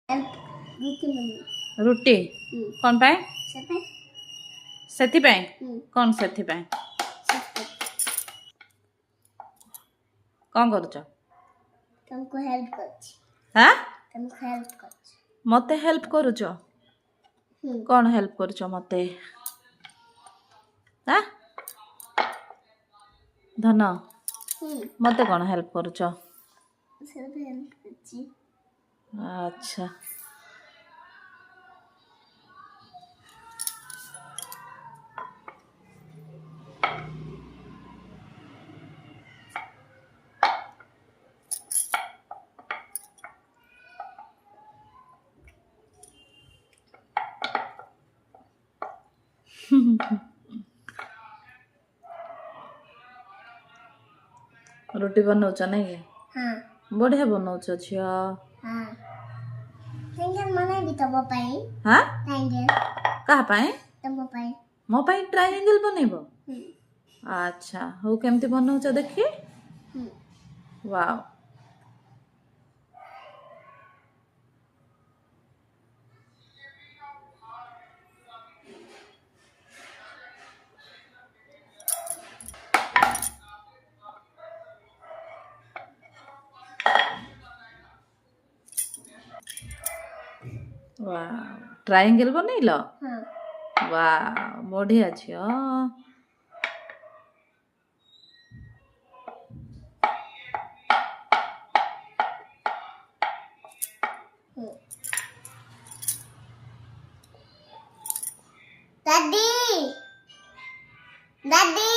रुटी कौन पाए सेथि पाए कौन सेथि पाए कौन करूछ तुमको हेल्प करछि हां तुमको हेल्प करछि मते हेल्प करूछ कौन हेल्प करूछ मते हां धन मते कौन हेल्प करूछ सब हेल्प करछि अच्छा रोटी बनाउछ नहीं के हां बढ़िया बनाउछ छिया हां ट्रायंगल मने भी तब पाई हां ट्रायंगल कहा पाए तब पाई मो पाई ट्रायंगल बनेबो अच्छा हो केमती बनाउछ देखि वाओ वाह ट्रायंगल बनैलो हां वाह बढ़िया छियो दादी दादी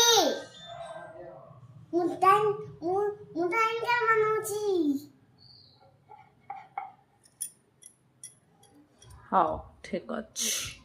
मुटाइन क्या बनाउछि हाँ ठीक अछि